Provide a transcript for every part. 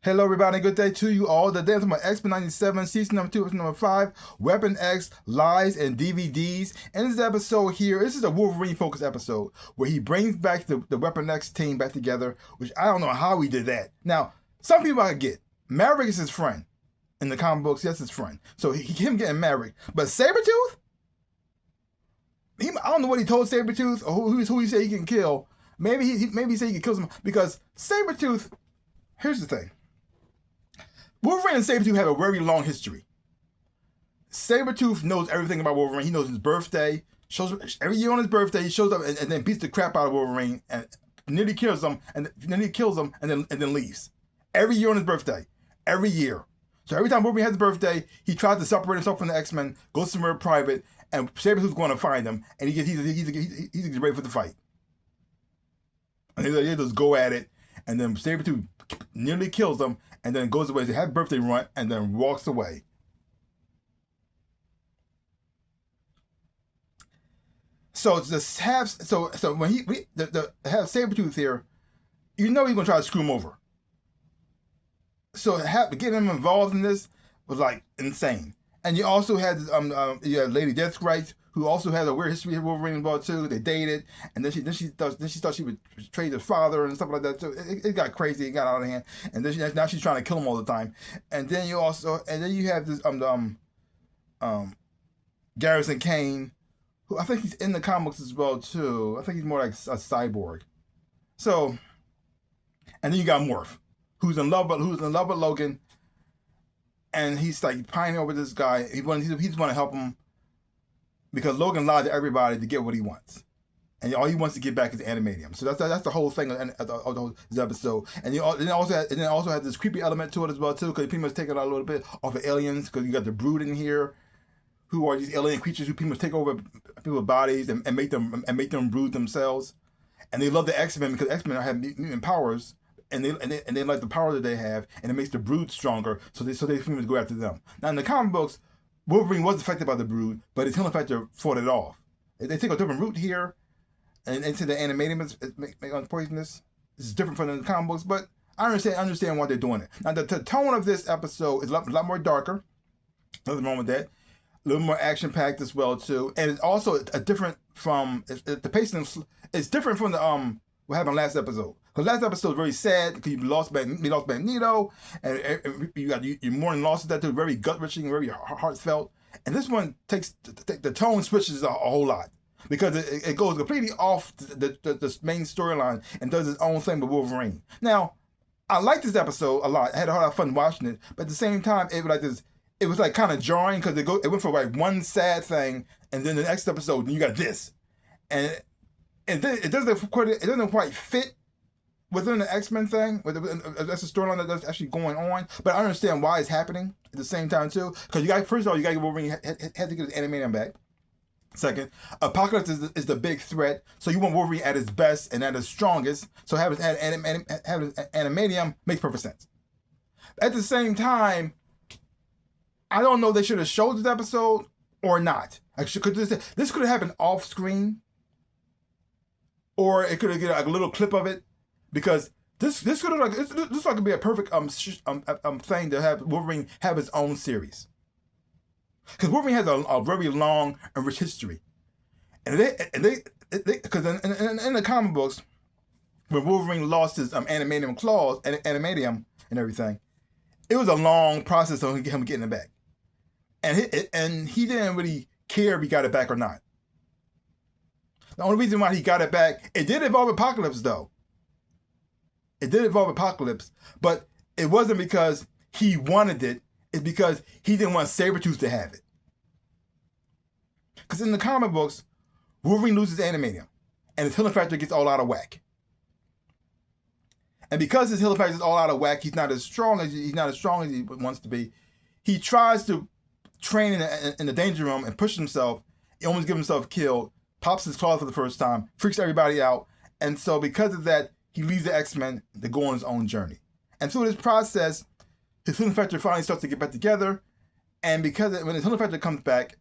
Hello, everybody. Good day to you all. Today I'm talking about X-Men 97, season number 2, episode number 5, Weapon X, Lies, and DVDs. And this episode here, this is a Wolverine-focused episode where he brings back the Weapon X team back together, which I don't know how he did that. Now, some people I get, Maverick is his friend. In the comic books, that's his friend. So him getting Maverick. But Sabretooth? I don't know what he told Sabretooth or who he said he can kill. Maybe he said he can kill him because Sabretooth, here's the thing. Wolverine and Sabretooth have a very long history. Sabretooth knows everything about Wolverine. He knows his birthday. Every year on his birthday, he shows up and then beats the crap out of Wolverine and nearly kills him and then leaves. Every year on his birthday. Every year. So every time Wolverine has his birthday, he tries to separate himself from the X-Men, goes somewhere private, and Sabretooth's going to find him, and he's ready for the fight. And he just go at it, and then Sabretooth nearly kills him, and then goes away to have a birthday run, and then walks away. So when have Sabretooth here, you know he's gonna try to screw him over. So getting him involved in this was like insane. And you also had you had Lady Deathstrike, who also has a weird history of Wolverine involved too. They dated, and then she thought she would betray his father and stuff like that. So it got crazy, it got out of hand. And then now she's trying to kill him all the time. And then you have this Garrison Kane, who I think he's in the comics as well too. I think he's more like a cyborg. So, and then you got Morph, who's in love with Logan. And he's like pining over this guy. He's want to help him because Logan lied to everybody to get what he wants, and all he wants to get back is Animadium. So that's the whole thing of this episode. And it also had this creepy element to it as well too, because pretty much take it out a little bit off of aliens, because you got the Brood in here, who are these alien creatures who pretty much take over people's bodies and make them brood themselves. And they love the X-Men because X-Men have mutant powers. And they like the power that they have, and it makes the Brood stronger. So they pretty much go after them. Now in the comic books, Wolverine was affected by the Brood, but his healing factor fought it off. They take a different route here, and into the Animadium is poisonous. This is different from the comic books, but I understand why they're doing it. Now the tone of this episode is a lot more darker. Nothing wrong with that. A little more action packed as well too, and it's also a different from the pacing. It's different from the what happened last episode. Because last episode was very sad because you lost Magneto, and your mourning losses that too, very gut wrenching, very heartfelt. And this one takes the tone switches a whole lot because it goes completely off the main storyline and does its own thing with Wolverine. Now, I like this episode a lot. I had a lot of fun watching it, but at the same time, it was like kind of jarring because it went from like one sad thing, and then the next episode, you got this, and it doesn't quite fit within the X-Men thing. That's a storyline that's actually going on, but I understand why it's happening at the same time too. Because first of all, you got to get Wolverine had to get his Animadium back. Second, Apocalypse is the big threat, so you want Wolverine at his best and at his strongest. So have his Animadium makes perfect sense. At the same time, I don't know if they should have showed this episode or not. Actually, this could have happened off screen, or it could have get a little clip of it. Because this could be a perfect thing to have Wolverine have his own series. Because Wolverine has a very long and rich history, and because in the comic books, when Wolverine lost his Animadium claws and Animadium and everything, it was a long process of him getting it back, and he didn't really care if he got it back or not. The only reason why he got it back, it did involve Apocalypse though. It did involve Apocalypse, but it wasn't because he wanted it. It's because he didn't want Sabretooth to have it. Because in the comic books, Wolverine loses Animadium, and his healing factor gets all out of whack. And because his healing factor is all out of whack, he's not as strong as he wants to be. He tries to train in the danger room and push himself. He almost gets himself killed. Pops his claws for the first time. Freaks everybody out. And so because of that, he leaves the X-Men to go on his own journey. And through this process, his healing factor finally starts to get back together. And when his healing factor comes back,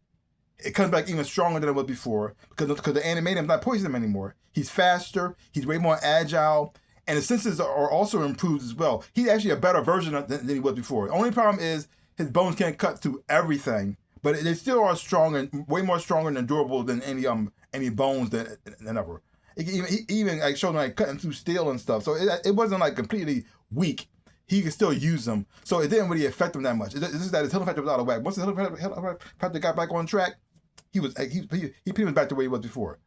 it comes back even stronger than it was before. Because the Animadium is not poisoning him anymore. He's faster. He's way more agile. and his senses are also improved as well. He's actually a better version than he was before. The only problem is his bones can't cut through everything, but they still are strong and way more stronger and durable than any bones than ever. He even like showed him like cutting through steel and stuff, so it wasn't like completely weak. He could still use them, so it didn't really affect him that much. It's just that his healing factor was out of whack. Once the healing factor got back on track, he pretty much back to where he was before.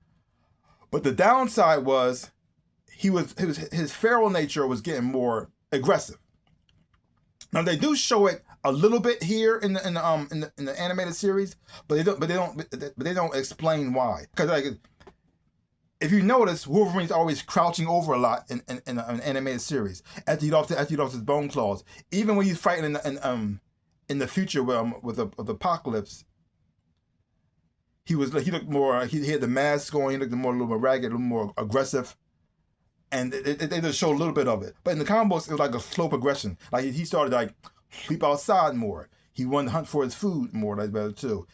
But the downside was his feral nature was getting more aggressive. Now they do show it a little bit here in the animated series, but they don't explain why. Because like, if you notice, Wolverine's always crouching over a lot in an animated series after he lost his bone claws. Even when he's fighting in the future with Apocalypse, he looked more. He had the mask on. He looked a little more ragged, a little more aggressive, and they just show a little bit of it. But in the comic books, it was like a slow progression. Like he started like sleep outside more. He wanted to hunt for his food more. That's better too.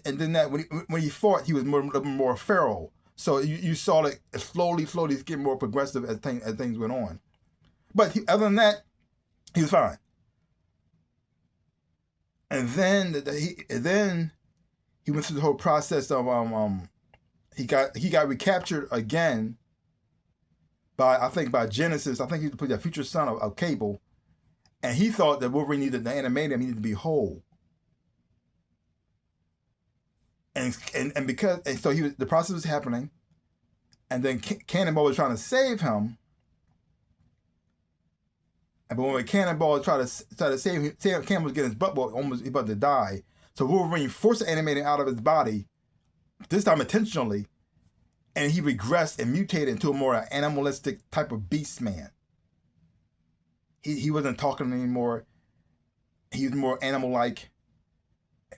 And then that when he fought, he was more feral. So you saw it slowly get more progressive as things went on. But other than that, he was fine. And then he went through the whole process of he got recaptured again by Genesis. I think he was the future son of Cable, and he thought that Wolverine needed to animate him. He needed to be whole. And so the process was happening, and then Cannonball was trying to save him. But when Cannonball tried to save him, Cannonball was getting his butt whooped, almost about to die. So Wolverine forced the animating out of his body, this time intentionally, and he regressed and mutated into a more animalistic type of beast man. He wasn't talking anymore. He was more animal-like.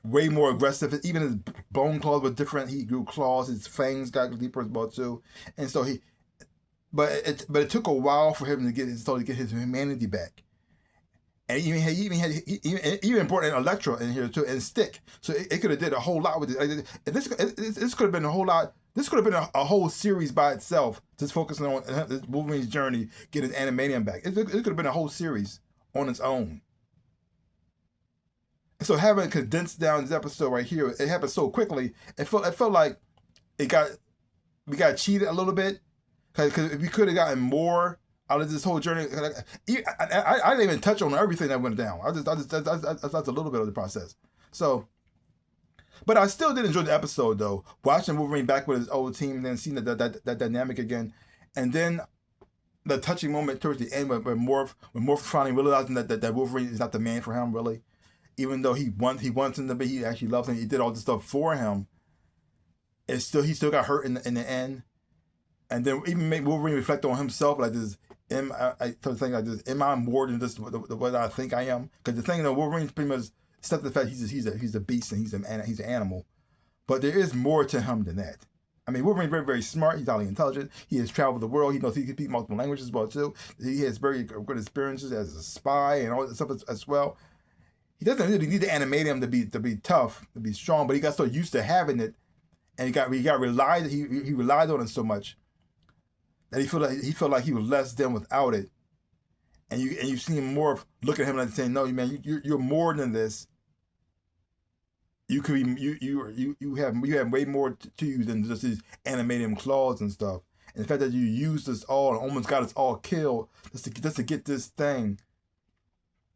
Way more aggressive. Even his bone claws were different. He grew claws. His fangs got deeper as well too. And so but it took a while for him to get his humanity back. And he even brought in Electro in here too, and Stick. So it could have did a whole lot with it. This could have been a whole lot. This could have been a whole series by itself, just focusing on Wolverine's journey, getting his animanium back. It could have been a whole series on its own. So having condensed down this episode right here, it happened so quickly. It felt like we got cheated a little bit, because we could have gotten more out of this whole journey. I didn't even touch on everything that went down. I just a little bit of the process. So, but I still did enjoy the episode though. Watching Wolverine back with his old team, and then seeing that dynamic again, and then the touching moment towards the end when Morph finally realizing that Wolverine is not the man for him really. Even though he wants him to be, he actually loves him. He did all this stuff for him. He still got hurt in the end, and then even make Wolverine reflect on himself like this. Am I more than just what I think I am? Because the thing that Wolverine's pretty much except the fact he's a beast and he's an animal, but there is more to him than that. I mean, Wolverine's very, very smart. He's highly intelligent. He has traveled the world. He knows he can speak multiple languages as well too. He has very good experiences as a spy and all that stuff as well. He doesn't really need to animate him to be tough, to be strong, but he got so used to having it, and he relied on it so much that he felt like he was less than without it. And you see him more look at him and saying, "No, man, you're more than this. You could be you have way more to you than just these animating claws and stuff. And the fact that you used us all and almost got us all killed just to get this thing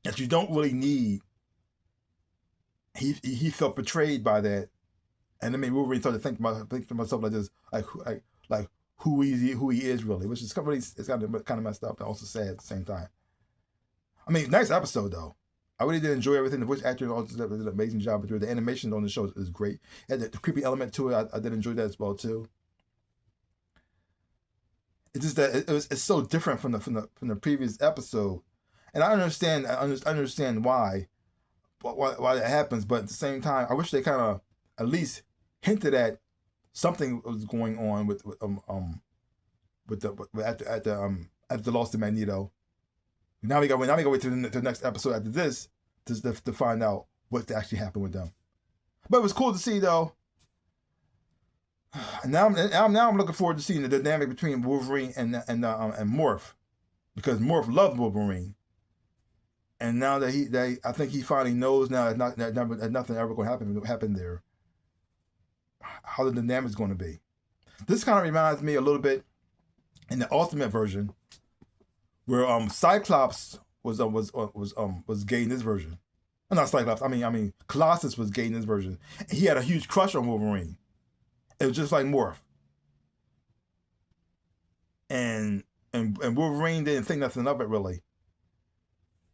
that you don't really need." He felt betrayed by that, and it made Wolverine start to think to myself like this, like who he is really, which is it's kind of messed up and also sad at the same time. I mean, nice episode though. I really did enjoy everything. The voice actor also did an amazing job. The animation on the show is great. It had the creepy element to it. I did enjoy that as well too. It's just that it's so different from the previous episode, and I understand why that happens, but at the same time, I wish they kind of at least hinted at something was going on after the loss to Magneto. Now we got to wait to the next episode after this to find out what actually happened with them. But it was cool to see though. And now I'm looking forward to seeing the dynamic between Wolverine and Morph. because Morph loved Wolverine, and now that I think he finally knows now that nothing ever going to happen there. How the dynamic's going to be. This kind of reminds me a little bit in the Ultimate version, where Cyclops was gay in this version. Not Cyclops. I mean Colossus was gay in this version. And he had a huge crush on Wolverine. It was just like Morph. And Wolverine didn't think nothing of it really,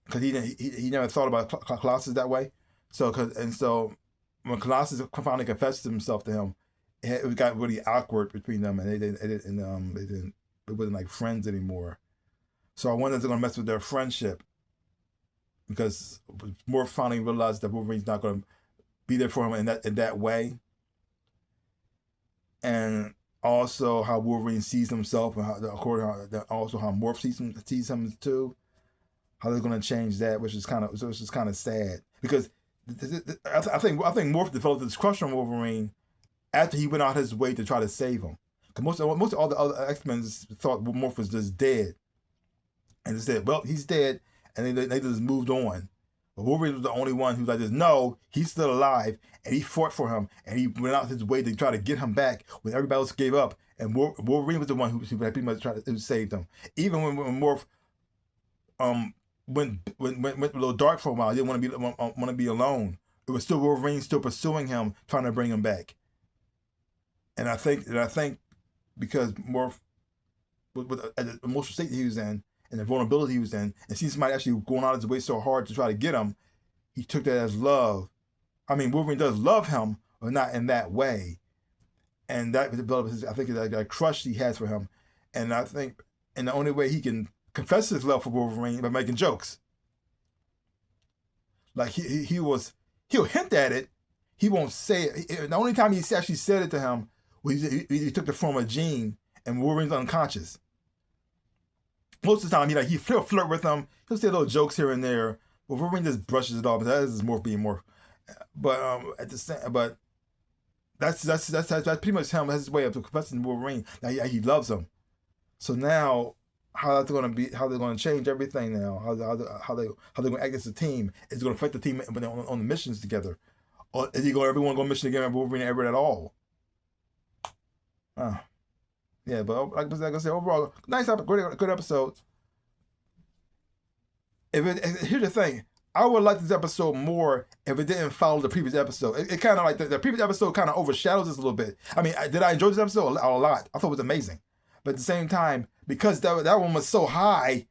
because he never thought about Colossus that way. So when Colossus finally confessed himself to him, it got really awkward between them, and it wasn't like friends anymore. So I wonder if they're gonna mess with their friendship, because Morph finally realized that Wolverine's not gonna be there for him in that way, and also how Wolverine sees himself, and also how Morph sees him too. How they're gonna change that, which is kind of sad, because I think Morph developed this crush on Wolverine after he went out his way to try to save him. Because most of all the other X-Men thought Morph was just dead, and they said, "Well, he's dead," and they just moved on. But Wolverine was the only one who was like this. No, he's still alive, and he fought for him, and he went out his way to try to get him back when everybody else gave up. And Wolverine was the one who pretty much tried to save him. Even when Morph went a little dark for a while, he didn't want to be alone. It was still Wolverine still pursuing him, trying to bring him back. And I think because Morph, with the emotional state he was in, and the vulnerability he was in, and see somebody actually going out of his way so hard to try to get him, he took that as love. I mean, Wolverine does love him, but not in that way. And that developed I think that crush he has for him. And I think, and the only way he can confess his love for Wolverine by making jokes. Like he'll hint at it, he won't say it. The only time he actually said it to him was he took the form of Jean, and Wolverine's unconscious. Most of the time, he'll flirt with him. He'll say little jokes here and there. But Wolverine just brushes it off. That is Morph being Morph. But that's pretty much him. That's his way of confessing to Wolverine that he loves him. So now, how they're going to change everything now? How they're going to act as a team? Is it going to affect the team on the missions together? Or is everyone going to mission together with Wolverine and Everett at all? Yeah, but like I said, overall, nice episode, good episode. Here's the thing, I would like this episode more if it didn't follow the previous episode. It kind of like the previous episode kind of overshadows this a little bit. I mean, did I enjoy this episode? A lot. I thought it was amazing. But at the same time, because that one was so high,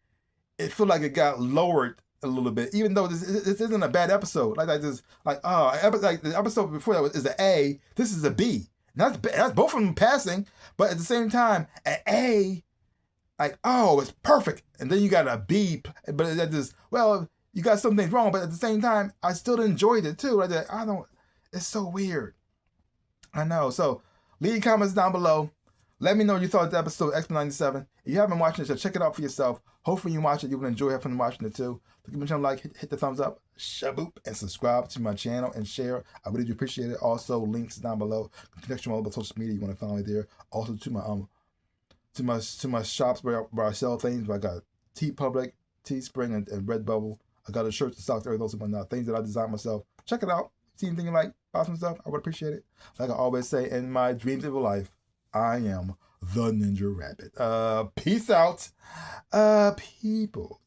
it felt like it got lowered a little bit. Even though this isn't a bad episode. Like the episode before that is an A. This is a B. That's both of them passing, but at the same time, an A, like, oh, it's perfect. And then you got a B, but that just, well, you got some things wrong, but at the same time, I still enjoyed it too. It's so weird. I know. So leave comments down below. Let me know what you thought of the episode X-Men 97. If you haven't watched it, so check it out for yourself. Hopefully you watch it. You will enjoy having watching it too. So give me a channel like, hit the thumbs up, shaboop, and subscribe to my channel and share. I really do appreciate it. Also, links down below. Connection with all the social media you want to follow me there. Also to my shops where I sell things. I got TeePublic, Teespring, and Redbubble. I got a shirts and socks, everything else and whatnot. Things that I designed myself. Check it out. See anything you like, buy some stuff. I would appreciate it. Like I always say, in my dreams of a life, I am the Ninja Rabbit. Peace out, people.